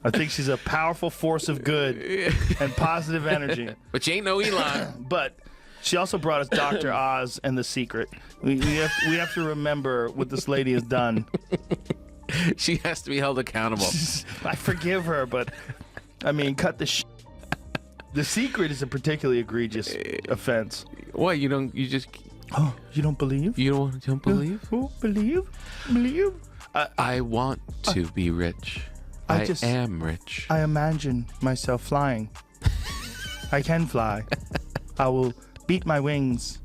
I think she's a powerful force of good and positive energy. But she ain't no Elon. But she also brought us Dr. Oz and The Secret. We have to remember what this lady has done. She has to be held accountable. I forgive her, but I mean, cut the The Secret is a particularly egregious offense. What, you don't believe? You don't believe? Oh, believe? I want to be rich. I am rich. I imagine myself flying. I can fly. I will beat my wings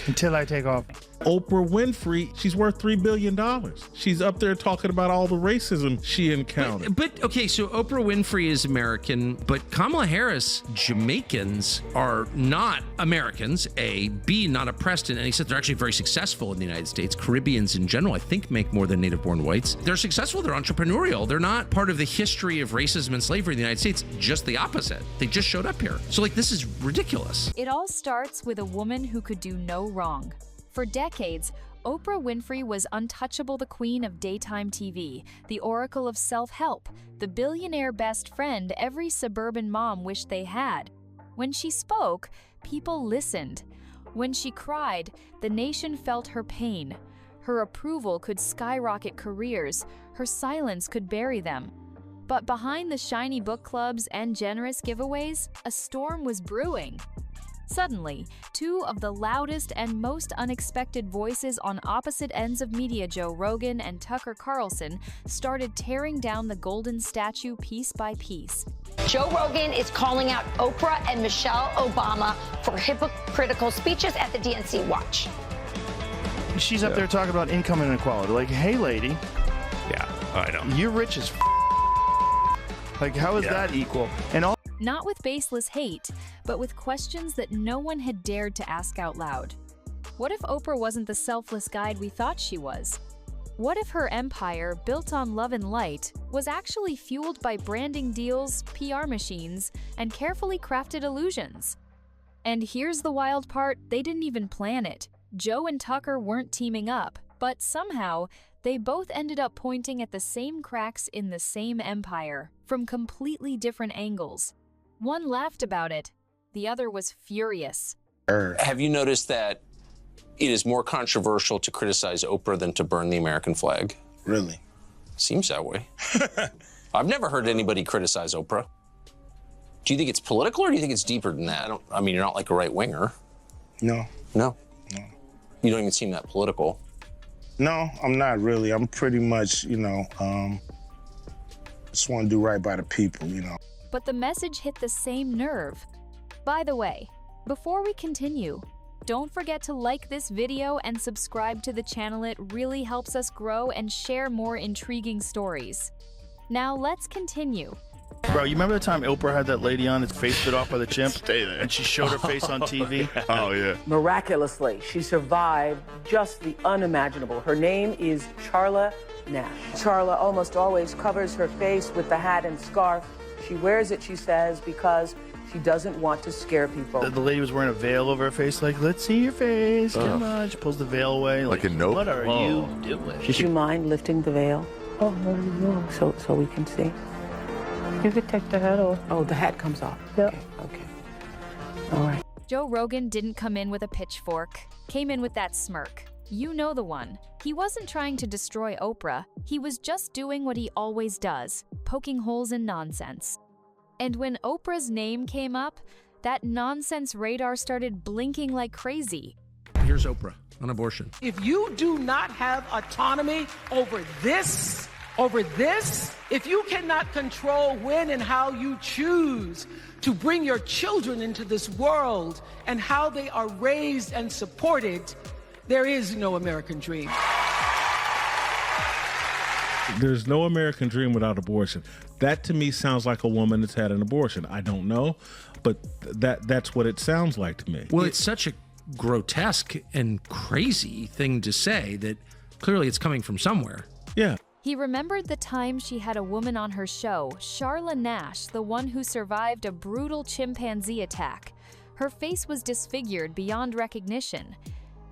until I take off. Oprah Winfrey, she's worth $3 billion. She's up there talking about all the racism she encountered. But okay, so Oprah Winfrey is American, but Kamala Harris, Jamaicans are not Americans, A. B, not oppressed in any sense. They're actually very successful in the United States. Caribbeans in general, I think, make more than native-born whites. They're successful, they're entrepreneurial. They're not part of the history of racism and slavery in the United States, just the opposite. They just showed up here. So, like, this is ridiculous. It all starts with a woman who could do no wrong. For decades, Oprah Winfrey was untouchable, the queen of daytime TV, the oracle of self-help, the billionaire best friend every suburban mom wished they had. When she spoke, people listened. When she cried, the nation felt her pain. Her approval could skyrocket careers. Her silence could bury them. But behind the shiny book clubs and generous giveaways, a storm was brewing. Suddenly, two of the loudest and most unexpected voices on opposite ends of media, Joe Rogan and Tucker Carlson, started tearing down the golden statue piece by piece. Joe Rogan is calling out Oprah and Michelle Obama for hypocritical speeches at the DNC. Watch. She's up there talking about income inequality. Like, hey, lady. Yeah, I know. You're rich as Like, how is that equal? And all. Not with baseless hate, but with questions that no one had dared to ask out loud. What if Oprah wasn't the selfless guide we thought she was? What if her empire, built on love and light, was actually fueled by branding deals, PR machines, and carefully crafted illusions? And here's the wild part, they didn't even plan it. Joe and Tucker weren't teaming up, but somehow, they both ended up pointing at the same cracks in the same empire, from completely different angles. One laughed about it, the other was furious. Have you noticed that it is more controversial to criticize Oprah than to burn the American flag? Really? Seems that way. I've never heard anybody criticize Oprah. Do you think it's political or do you think it's deeper than that? I mean, you're not like a right-winger. No. No? No. You don't even seem that political. No, I'm not really. I'm pretty much, just want to do right by the people, But the message hit the same nerve. By the way, before we continue, don't forget to like this video and subscribe to the channel. It really helps us grow and share more intriguing stories. Now let's continue. Bro, you remember the time Oprah had that lady on, his face bit off by the chimp? Stay there. And she showed her face on TV? Oh, yeah. Miraculously, she survived just the unimaginable. Her name is Charla Nash. Charla almost always covers her face with the hat and scarf. She wears it, she says, because she doesn't want to scare people. The lady was wearing a veil over her face, like, let's see your face, come on. She pulls the veil away. Like a Nope? What are you doing? Would you mind lifting the veil? Oh, no. So we can see. You could take the hat off. Oh, the hat comes off. Yep. Okay. All right. Joe Rogan didn't come in with a pitchfork, came in with that smirk. You know the one. He wasn't trying to destroy Oprah. He was just doing what he always does, poking holes in nonsense. And when Oprah's name came up, that nonsense radar started blinking like crazy. Here's Oprah on abortion. If you do not have autonomy over this, if you cannot control when and how you choose to bring your children into this world and how they are raised and supported, there is no American dream. There's no American dream without abortion. That to me sounds like a woman that's had an abortion. I don't know, but that's what it sounds like to me. Well, it's such a grotesque and crazy thing to say that clearly it's coming from somewhere. Yeah. He remembered the time she had a woman on her show, Charla Nash, the one who survived a brutal chimpanzee attack. Her face was disfigured beyond recognition.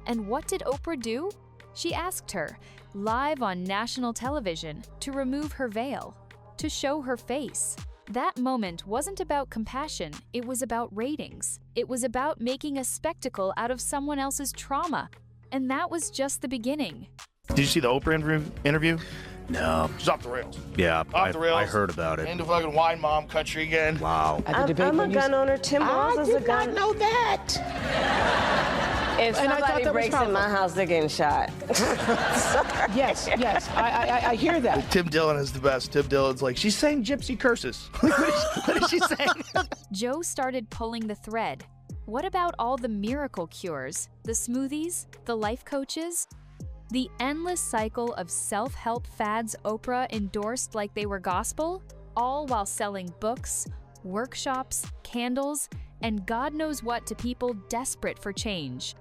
And what did Oprah do? She asked her, live on national television, to remove her veil. to show her face. That moment wasn't about compassion, it was about ratings. It was about making a spectacle out of someone else's trauma. And that was just the beginning. Did you see the Oprah interview? No. She's off the rails. Yeah, Off the rails. I heard about it. Into fucking wine mom country again. Wow. I'm a gun owner. Tim Walz is a gun. I did not know that. If And I thought somebody that was breaks in powerful. my house, they're getting shot. Yes, I hear that. Tim Dillon is the best. Tim Dillon's like, she's saying gypsy curses. What is she saying? Joe started pulling the thread. What about all the miracle cures, the smoothies, the life coaches? The endless cycle of self-help fads Oprah endorsed like they were gospel, all while selling books, workshops, candles, and God knows what to people desperate for change.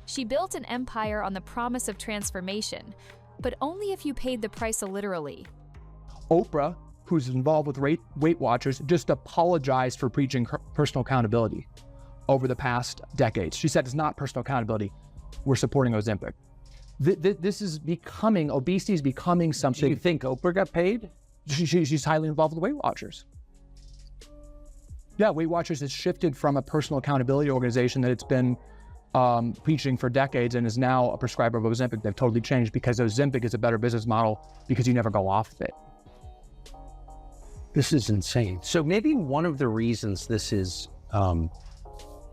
She built an empire on the promise of transformation, but only if you paid the price literally. Oprah, who's involved with Weight Watchers, just apologized for preaching personal accountability over the past decades. She said it's not personal accountability. We're supporting Ozempic. This is becoming, obesity is becoming something. Do you think Oprah got paid? She's highly involved with Weight Watchers. Yeah, Weight Watchers has shifted from a personal accountability organization that it's been preaching for decades and is now a prescriber of Ozempic. They've totally changed because Ozempic is a better business model because you never go off of it. This is insane. So maybe one of the reasons this is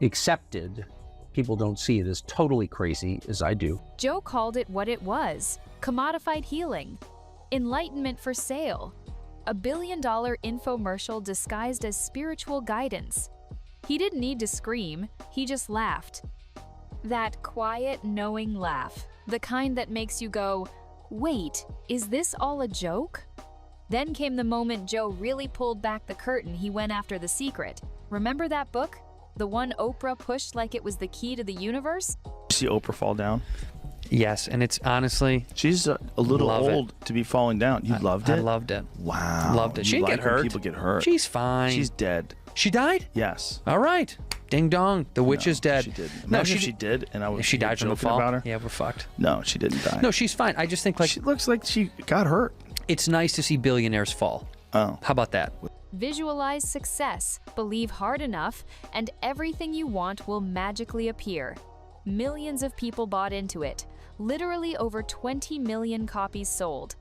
accepted, people don't see it as totally crazy as I do. Joe called it what it was: commodified healing, enlightenment for sale, a billion-dollar infomercial disguised as spiritual guidance. He didn't need to scream, he just laughed. That quiet, knowing laugh, the kind that makes you go, wait, is this all a joke? Then came the moment Joe really pulled back the curtain. He went after the secret. Remember that book? The one Oprah pushed like it was the key to the universe? See Oprah fall down? Yes, and it's honestly... She's a little old to be falling down. You loved it? I loved it. Wow. Loved it. She You didn't like get when hurt. people get hurt. She's fine. She's dead. She died? Yes. All right. Ding dong. The witch is dead. She did. No, Imagine if she did, and I was if she died from the joking fall. about her. Yeah, we're fucked. No, she didn't die. No, she's fine. I just think like... She looks like she got hurt. It's nice to see billionaires fall. Oh. How about that? Visualize success, believe hard enough, and everything you want will magically appear. Millions of people bought into it. Literally over 20 million copies sold.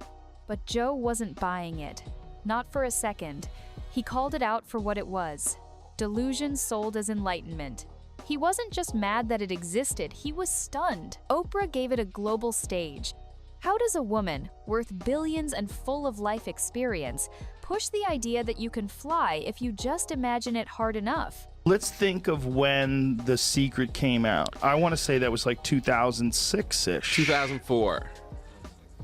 But Joe wasn't buying it. Not for a second. He called it out for what it was. Delusion sold as enlightenment. He wasn't just mad that it existed, he was stunned. Oprah gave it a global stage. How does a woman, worth billions and full of life experience, push the idea that you can fly if you just imagine it hard enough? Let's think of when The Secret came out. I want to say that was like 2006-ish. 2004.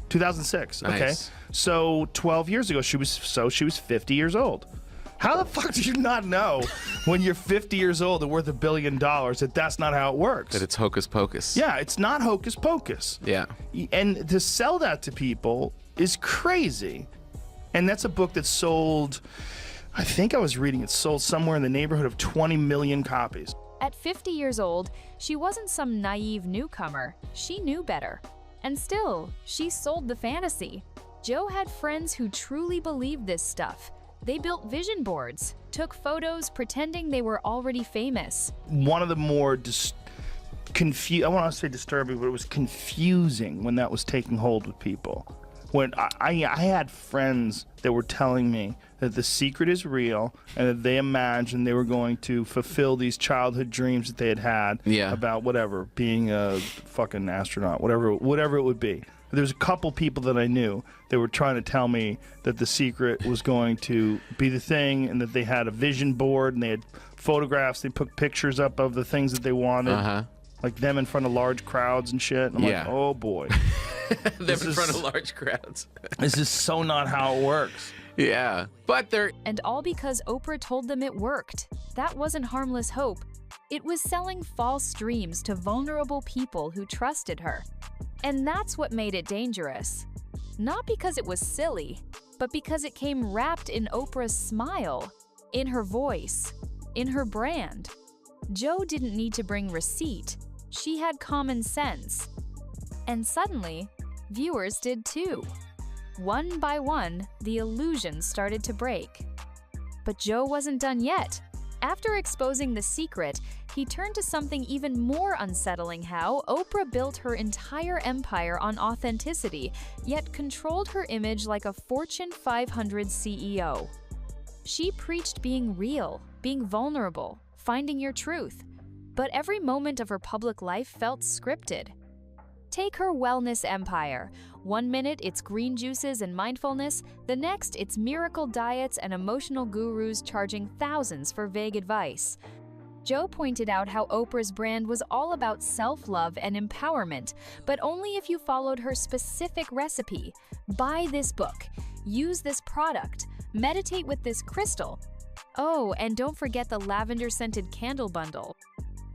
2006. Nice. Okay. So 12 years ago, she was 50 years old. How the fuck do you not know when you're 50 years old and worth $1 billion that that's not how it works? That it's hocus pocus. Yeah, it's not hocus pocus. Yeah. And to sell that to people is crazy. And that's a book that sold, I think I was reading it sold somewhere in the neighborhood of 20 million copies. At 50 years old, she wasn't some naive newcomer. She knew better. And still, she sold the fantasy. Joe had friends who truly believed this stuff. They built vision boards, took photos pretending they were already famous. One of the more I want to say disturbing, but it was confusing when that was taking hold with people. When I had friends that were telling me that The Secret is real and that they imagined they were going to fulfill these childhood dreams that they had had about whatever, being a fucking astronaut, whatever it would be. There was a couple people that I knew that were trying to tell me that The Secret was going to be the thing and that they had a vision board and they had photographs. They put pictures up of the things that they wanted, like them in front of large crowds and shit. And I'm like, oh boy. Them in front of large crowds. This is so not how it works. Yeah, but they're... And all because Oprah told them it worked. That wasn't harmless hope. It was selling false dreams to vulnerable people who trusted her. And that's what made it dangerous. Not because it was silly, but because it came wrapped in Oprah's smile, in her voice, in her brand. Joe didn't need to bring receipt. She had common sense. And suddenly, viewers did too. One by one, the illusions started to break. But Joe wasn't done yet. After exposing the secret, he turned to something even more unsettling: how Oprah built her entire empire on authenticity, yet controlled her image like a Fortune 500 CEO. She preached being real, being vulnerable, finding your truth. But every moment of her public life felt scripted. Take her wellness empire. One minute it's green juices and mindfulness, the next it's miracle diets and emotional gurus charging thousands for vague advice. Joe pointed out how Oprah's brand was all about self-love and empowerment, but only if you followed her specific recipe. Buy this book, use this product, meditate with this crystal. Oh, and don't forget the lavender-scented candle bundle.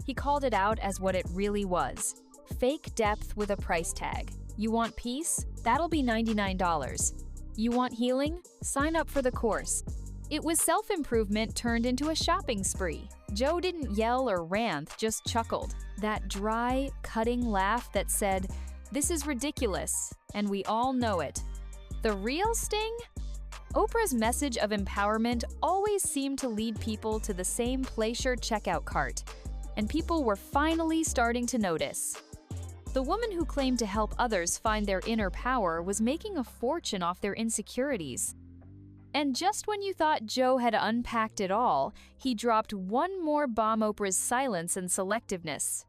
He called it out as what it really was: fake depth with a price tag. You want peace? That'll be $99. You want healing? Sign up for the course. It was self-improvement turned into a shopping spree. Joe didn't yell or rant, just chuckled. That dry, cutting laugh that said, "This is ridiculous, and we all know it." The real sting? Oprah's message of empowerment always seemed to lead people to the same Playshirt checkout cart, and people were finally starting to notice. The woman who claimed to help others find their inner power was making a fortune off their insecurities. And just when you thought Joe had unpacked it all, he dropped one more bomb: Oprah's silence and selectiveness.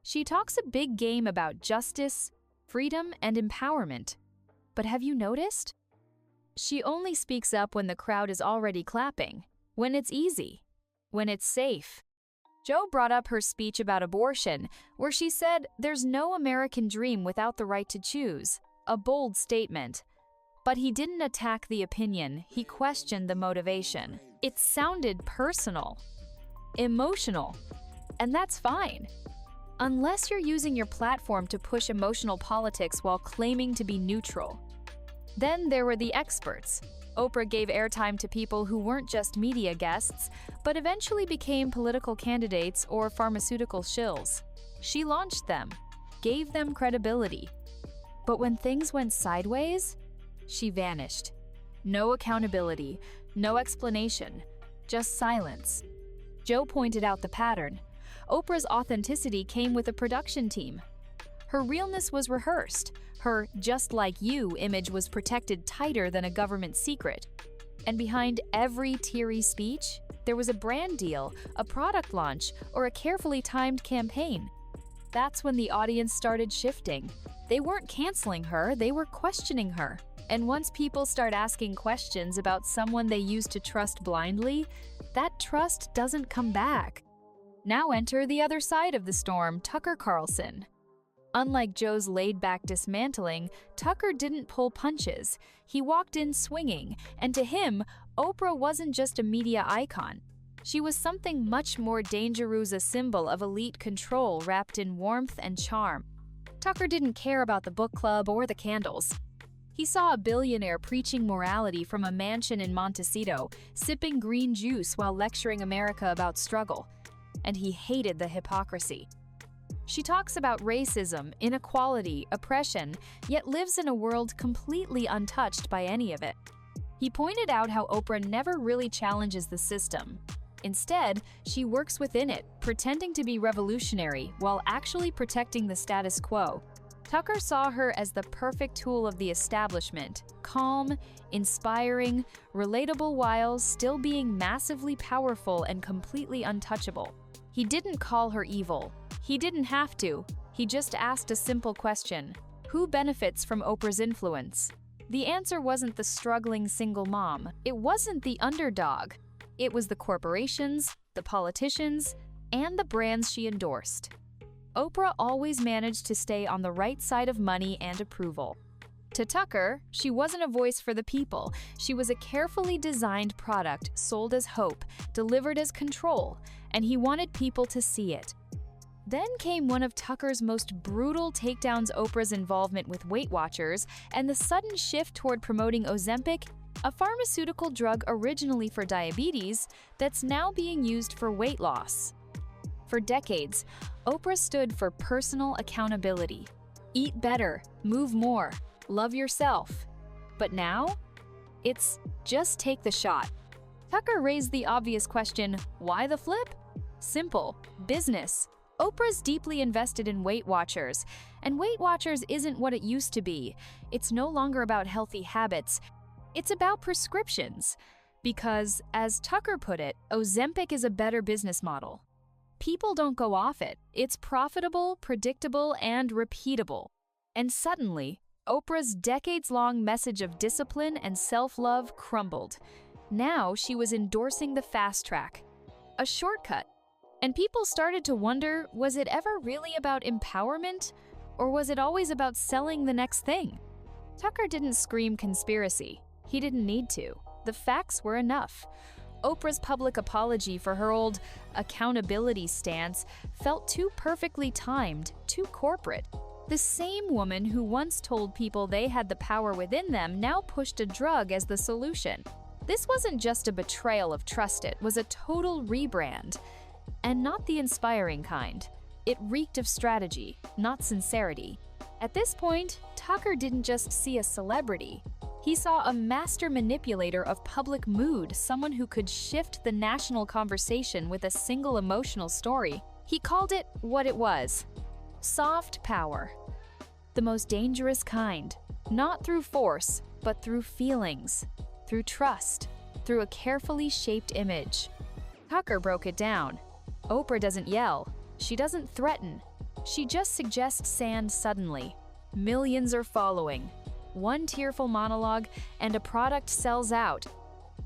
She talks a big game about justice, freedom, and empowerment. But have you noticed? She only speaks up when the crowd is already clapping, when it's easy, when it's safe. Joe brought up her speech about abortion, where she said, "There's no American dream without the right to choose." A bold statement. But he didn't attack the opinion, he questioned the motivation. It sounded personal, emotional, and that's fine. Unless you're using your platform to push emotional politics while claiming to be neutral. Then there were the experts. Oprah gave airtime to people who weren't just media guests, but eventually became political candidates or pharmaceutical shills. She launched them, gave them credibility. But when things went sideways, she vanished. No accountability, no explanation, just silence. Joe pointed out the pattern. Oprah's authenticity came with a production team. Her realness was rehearsed. Her "just like you" image was protected tighter than a government secret. And behind every teary speech, there was a brand deal, a product launch, or a carefully timed campaign. That's when the audience started shifting. They weren't canceling her, they were questioning her. And once people start asking questions about someone they used to trust blindly, that trust doesn't come back. Now enter the other side of the storm, Tucker Carlson. Unlike Joe's laid-back dismantling, Tucker didn't pull punches. He walked in swinging, and to him, Oprah wasn't just a media icon. She was something much more dangerous, a symbol of elite control wrapped in warmth and charm. Tucker didn't care about the book club or the candles. He saw a billionaire preaching morality from a mansion in Montecito, sipping green juice while lecturing America about struggle. And he hated the hypocrisy. She talks about racism, inequality, oppression, yet lives in a world completely untouched by any of it. He pointed out how Oprah never really challenges the system. Instead, she works within it, pretending to be revolutionary while actually protecting the status quo. Tucker saw her as the perfect tool of the establishment, calm, inspiring, relatable while still being massively powerful and completely untouchable. He didn't call her evil. He didn't have to. He just asked a simple question: who benefits from Oprah's influence? The answer wasn't the struggling single mom. It wasn't the underdog. It was the corporations, the politicians, and the brands she endorsed. Oprah always managed to stay on the right side of money and approval. To Tucker, she wasn't a voice for the people. She was a carefully designed product sold as hope, delivered as control, and he wanted people to see it. Then came one of Tucker's most brutal takedowns: Oprah's involvement with Weight Watchers and the sudden shift toward promoting Ozempic, a pharmaceutical drug originally for diabetes that's now being used for weight loss. For decades, Oprah stood for personal accountability. Eat better, move more, love yourself. But now, it's just take the shot. Tucker raised the obvious question, why the flip? Simple, business. Oprah's deeply invested in Weight Watchers, and Weight Watchers isn't what it used to be. It's no longer about healthy habits. It's about prescriptions. Because, as Tucker put it, Ozempic is a better business model. People don't go off it. It's profitable, predictable, and repeatable. And suddenly, Oprah's decades-long message of discipline and self-love crumbled. Now she was endorsing the fast track, a shortcut. And people started to wonder, was it ever really about empowerment? Or was it always about selling the next thing? Tucker didn't scream conspiracy. He didn't need to. The facts were enough. Oprah's public apology for her old accountability stance felt too perfectly timed, too corporate. The same woman who once told people they had the power within them now pushed a drug as the solution. This wasn't just a betrayal of trust, it was a total rebrand. And not the inspiring kind. It reeked of strategy, not sincerity. At this point, Tucker didn't just see a celebrity. He saw a master manipulator of public mood, someone who could shift the national conversation with a single emotional story. He called it what it was: soft power. The most dangerous kind, not through force, but through feelings, through trust, through a carefully shaped image. Tucker broke it down. Oprah doesn't yell. She doesn't threaten. She just suggests sand suddenly. Millions are following. One tearful monologue and a product sells out.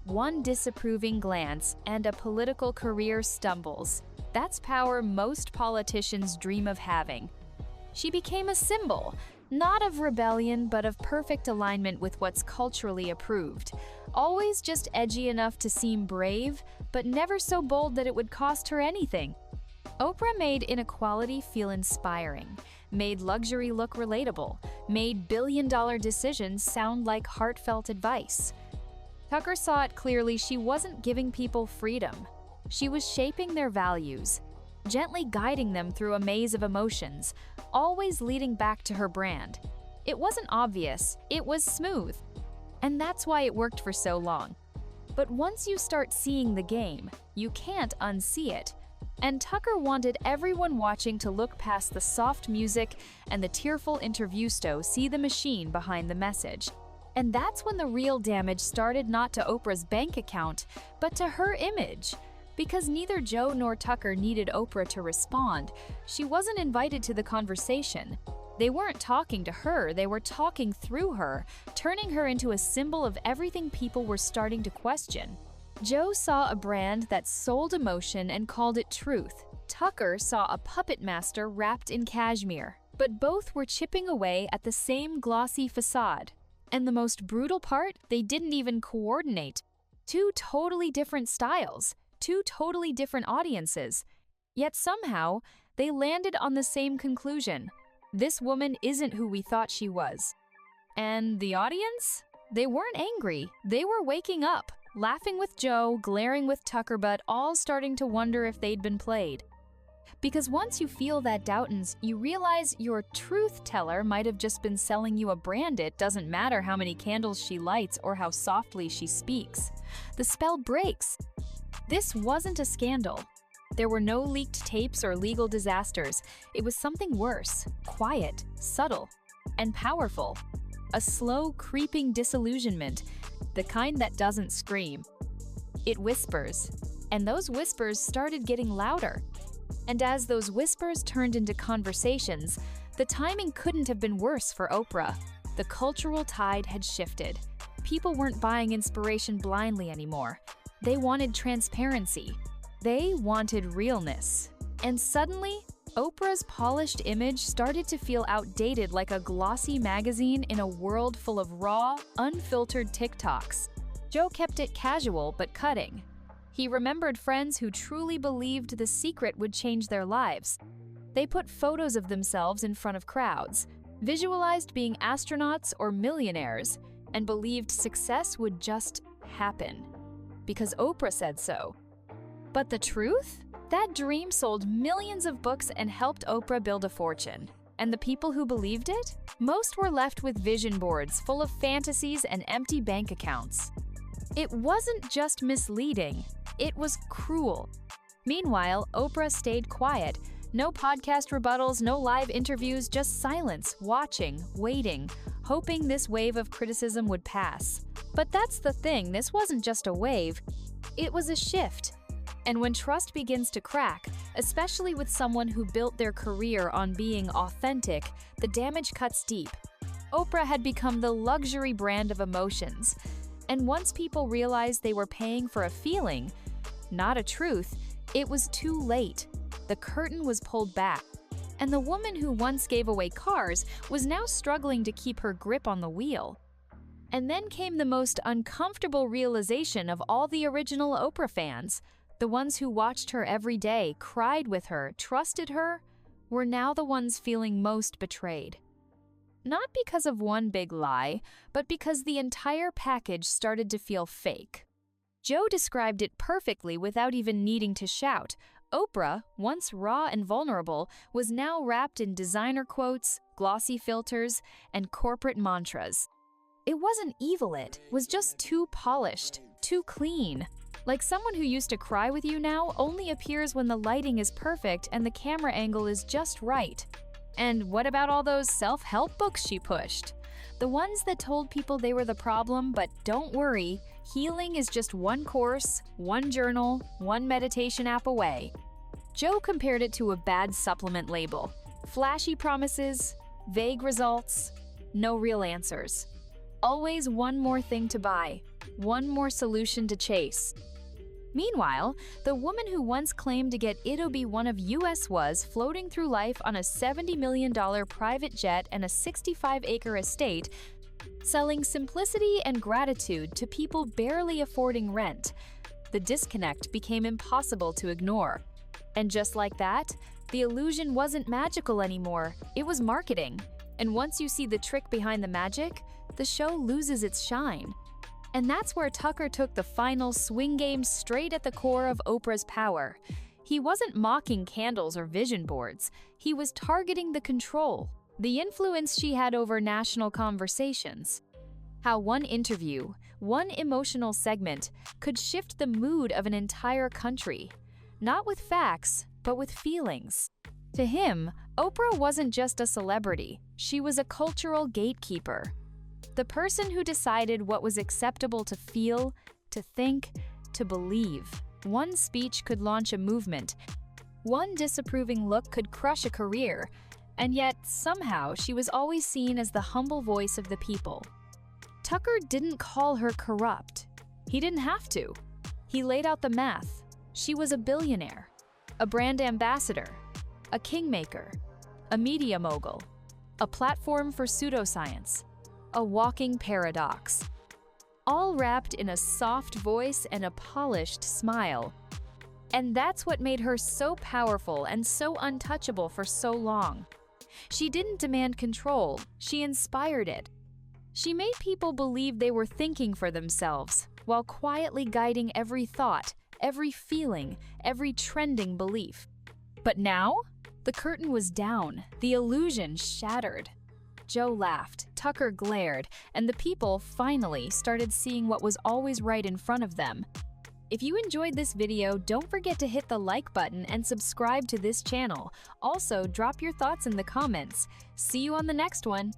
One disapproving glance and a political career stumbles. That's power most politicians dream of having. She became a symbol, not of rebellion, but of perfect alignment with what's culturally approved. Always just edgy enough to seem brave, but never so bold that it would cost her anything. Oprah made inequality feel inspiring, made luxury look relatable, made billion-dollar decisions sound like heartfelt advice. Tucker saw it clearly. She wasn't giving people freedom. She was shaping their values, gently guiding them through a maze of emotions, always leading back to her brand. It wasn't obvious, it was smooth. And that's why it worked for so long. But once you start seeing the game, you can't unsee it. And Tucker wanted everyone watching to look past the soft music and the tearful interviewsto, see the machine behind the message. And that's when the real damage started, not to Oprah's bank account, but to her image. Because neither Joe nor Tucker needed Oprah to respond. She wasn't invited to the conversation. They weren't talking to her, they were talking through her, turning her into a symbol of everything people were starting to question. Joe saw a brand that sold emotion and called it truth. Tucker saw a puppet master wrapped in cashmere. But both were chipping away at the same glossy facade. And the most brutal part, they didn't even coordinate. Two totally different styles, two totally different audiences. Yet somehow, they landed on the same conclusion. This woman isn't who we thought she was. And the audience? They weren't angry. They were waking up, laughing with Joe, glaring with Tucker, but all starting to wonder if they'd been played. Because once you feel that doubtance, you realize your truth teller might have just been selling you a brand. It doesn't matter how many candles she lights or how softly she speaks. The spell breaks. This wasn't a scandal. There were no leaked tapes or legal disasters. It was something worse, quiet, subtle, and powerful. A slow, creeping disillusionment, the kind that doesn't scream. It whispers, and those whispers started getting louder. And as those whispers turned into conversations, the timing couldn't have been worse for Oprah. The cultural tide had shifted. People weren't buying inspiration blindly anymore. They wanted transparency. They wanted realness. And suddenly, Oprah's polished image started to feel outdated, like a glossy magazine in a world full of raw, unfiltered TikToks. Joe kept it casual but cutting. He remembered friends who truly believed the secret would change their lives. They put photos of themselves in front of crowds, visualized being astronauts or millionaires, and believed success would just happen. Because Oprah said so. But the truth? That dream sold millions of books and helped Oprah build a fortune. And the people who believed it? Most were left with vision boards full of fantasies and empty bank accounts. It wasn't just misleading, it was cruel. Meanwhile, Oprah stayed quiet. No podcast rebuttals, no live interviews, just silence, watching, waiting, hoping this wave of criticism would pass. But that's the thing, this wasn't just a wave, it was a shift. And when trust begins to crack, especially with someone who built their career on being authentic, the damage cuts deep. Oprah had become the luxury brand of emotions. And once people realized they were paying for a feeling, not a truth, it was too late. The curtain was pulled back. And the woman who once gave away cars was now struggling to keep her grip on the wheel. And then came the most uncomfortable realization of all the original Oprah fans. The ones who watched her every day, cried with her, trusted her, were now the ones feeling most betrayed. Not because of one big lie, but because the entire package started to feel fake. Joe described it perfectly without even needing to shout. Oprah, once raw and vulnerable, was now wrapped in designer quotes, glossy filters, and corporate mantras. It wasn't evil, it was just too polished, too clean. Like someone who used to cry with you now only appears when the lighting is perfect and the camera angle is just right. And what about all those self-help books she pushed? The ones that told people they were the problem, but don't worry, healing is just one course, one journal, one meditation app away. Joe compared it to a bad supplement label. Flashy promises, vague results, no real answers. Always one more thing to buy, one more solution to chase. Meanwhile, the woman who once claimed to get It'll Be One of US was floating through life on a $70 million private jet and a 65-acre estate, selling simplicity and gratitude to people barely affording rent. The disconnect became impossible to ignore. And just like that, the illusion wasn't magical anymore, it was marketing. And once you see the trick behind the magic, the show loses its shine. And that's where Tucker took the final swing game straight at the core of Oprah's power. He wasn't mocking candles or vision boards. He was targeting the control, the influence she had over national conversations. How one interview, one emotional segment, could shift the mood of an entire country. Not with facts, but with feelings. To him, Oprah wasn't just a celebrity. She was a cultural gatekeeper. The person who decided what was acceptable to feel, to think, to believe. One speech could launch a movement. One disapproving look could crush a career. And yet, somehow, she was always seen as the humble voice of the people. Tucker didn't call her corrupt. He didn't have to. He laid out the math. She was a billionaire, a brand ambassador, a kingmaker, a media mogul, a platform for pseudoscience, a walking paradox, all wrapped in a soft voice and a polished smile. And that's what made her so powerful and so untouchable for so long. She didn't demand control, she inspired it. She made people believe they were thinking for themselves, while quietly guiding every thought, every feeling, every trending belief. But now, the curtain was down, the illusion shattered. Joe laughed, Tucker glared, and the people finally started seeing what was always right in front of them. If you enjoyed this video, don't forget to hit the like button and subscribe to this channel. Also, drop your thoughts in the comments. See you on the next one.